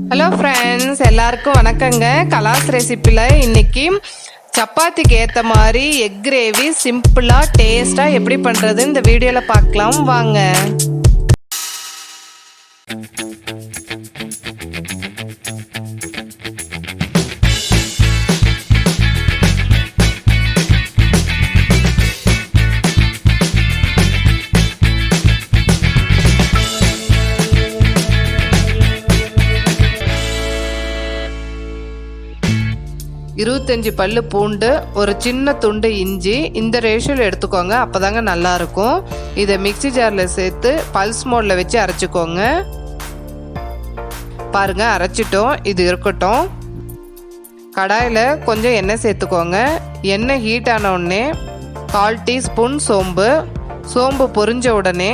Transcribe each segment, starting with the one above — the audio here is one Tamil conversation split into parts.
ஹலோ ஃப்ரெண்ட்ஸ், எல்லாருக்கும் வணக்கங்க. கலாஸ் ரெசிப்பியில் இன்னைக்கு சப்பாத்திக்கு ஏற்ற மாதிரி எக் கிரேவி சிம்பிளாக டேஸ்ட்டாக எப்படி பண்ணுறது இந்த வீடியோவில் பார்க்கலாம் வாங்க. இருபத்தஞ்சு பல்லு பூண்டு, ஒரு சின்ன துண்டு இஞ்சி இந்த ரேஷியோவில் எடுத்துக்கோங்க. அப்போதாங்க நல்லாயிருக்கும். இதை மிக்சி ஜாரில் சேர்த்து பல்ஸ் மோடில் வச்சு அரைச்சிக்கோங்க. பாருங்கள், அரைச்சிட்டோம். இது இருக்கட்டும். கடாயில் கொஞ்சம் எண்ணெய் சேர்த்துக்கோங்க. எண்ணெய் ஹீட் ஆன உடனே 1/4 டீஸ்பூன் சோம்பு பொரிஞ்ச உடனே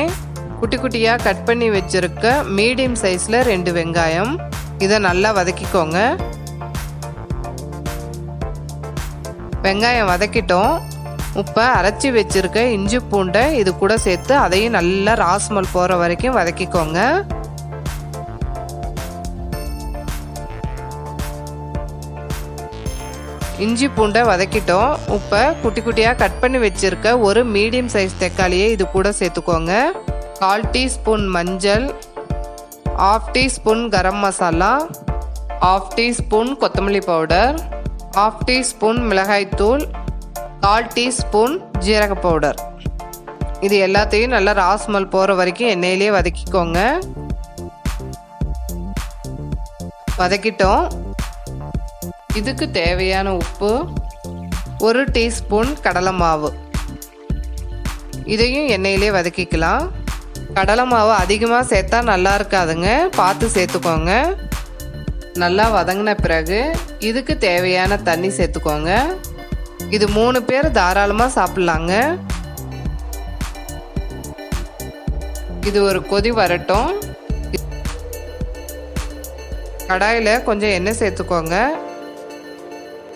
குட்டி குட்டியாக கட் பண்ணி வச்சுருக்க மீடியம் சைஸில் 2 வெங்காயம், இதை நல்லா வதக்கிக்கோங்க. வெங்காயம் வதக்கிட்டோம். இப்போ அரைச்சி வச்சுருக்க இஞ்சி பூண்டை இது கூட சேர்த்து அதையும் நல்லா ராஸ்மல் போகிற வரைக்கும் வதக்கிக்கோங்க. இஞ்சி பூண்டை வதக்கிட்டோம். இப்போ குட்டி குட்டியாக கட் பண்ணி வச்சுருக்க ஒரு மீடியம் சைஸ் தக்காளியை இது கூட சேர்த்துக்கோங்க. 1/4 டீஸ்பூன் மஞ்சள், 1/2 டீஸ்பூன் கரம் மசாலா, 1/2 டீஸ்பூன் கொத்தமல்லி பவுடர், 1/2 டீஸ்பூன் மிளகாய்த்தூள், 1/4 டீஸ்பூன் ஜீரக பவுடர். இது எல்லாத்தையும் நல்லா ராஸ்மல் போகிற வரைக்கும் எண்ணெயிலே வதக்கிக்கோங்க. வதக்கிட்டோம். இதுக்கு தேவையான உப்பு, 1 டீஸ்பூன் கடலை மாவு, இதையும் எண்ணெயிலே வதக்கிக்கலாம். கடலை மாவு அதிகமாக சேர்த்தா நல்லா இருக்காதுங்க, பார்த்து சேர்த்துக்கோங்க. நல்லா வதங்கின பிறகு இதுக்கு தேவையான தண்ணி சேர்த்துக்கோங்க. இது 3 பேர் தாராளமாக சாப்பிட்லாங்க. இது ஒரு கொதி வரட்டும். கடாயில் கொஞ்சம் எண்ணெய் சேர்த்துக்கோங்க.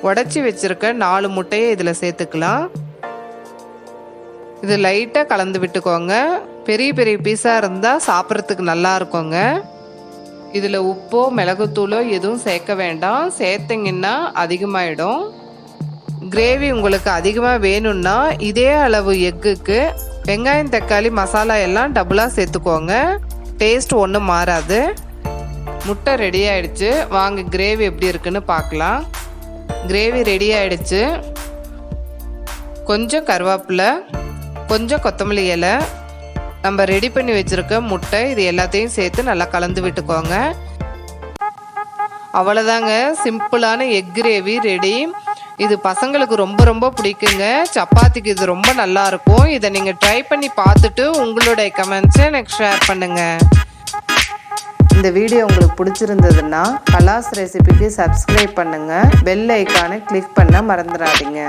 உடச்சி வச்சிருக்க 4 முட்டையை இதில் சேர்த்துக்கலாம். இது லைட்டாக கலந்து விட்டுக்கோங்க. பெரிய பெரிய பீஸாக இருந்தால் சாப்பிட்றதுக்கு நல்லா இருக்குங்க. இதில் உப்போ மிளகுத்தூளோ எதுவும் சேர்க்க வேண்டாம். சேர்த்திங்கன்னா அதிகமாகிடும். கிரேவி உங்களுக்கு அதிகமாக வேணும்னா இதே அளவு எக்குக்கு வெங்காயம் தக்காளி மசாலா எல்லாம் டபுளாக சேர்த்துக்கோங்க. டேஸ்ட் ஒன்றும் மாறாது. முட்டை ரெடி ஆகிடுச்சு. வாங்க கிரேவி எப்படி இருக்குன்னு பார்க்கலாம். கிரேவி ரெடி ஆகிடுச்சு. கொஞ்சம் கருவேப்பிலை, கொஞ்சம் கொத்தமல்லி இலை, நம்ம ரெடி பண்ணி வச்சுருக்க முட்டை, இது எல்லாத்தையும் சேர்த்து நல்லா கலந்து விட்டுக்கோங்க. அவ்வளோதாங்க, சிம்பிளான எக் கிரேவி ரெடி. இது பசங்களுக்கு ரொம்ப ரொம்ப பிடிக்குங்க. சப்பாத்திக்கு இது ரொம்ப நல்லாயிருக்கும். இதை நீங்கள் ட்ரை பண்ணி பார்த்துட்டு உங்களுடைய கமெண்ட்ஸை எனக்கு ஷேர் பண்ணுங்கள். இந்த வீடியோ உங்களுக்கு பிடிச்சிருந்ததுன்னா கலாஸ் ரெசிபிக்கு சப்ஸ்கிரைப் பண்ணுங்கள். பெல் ஐக்கானை கிளிக் பண்ண மறந்துடாதீங்க.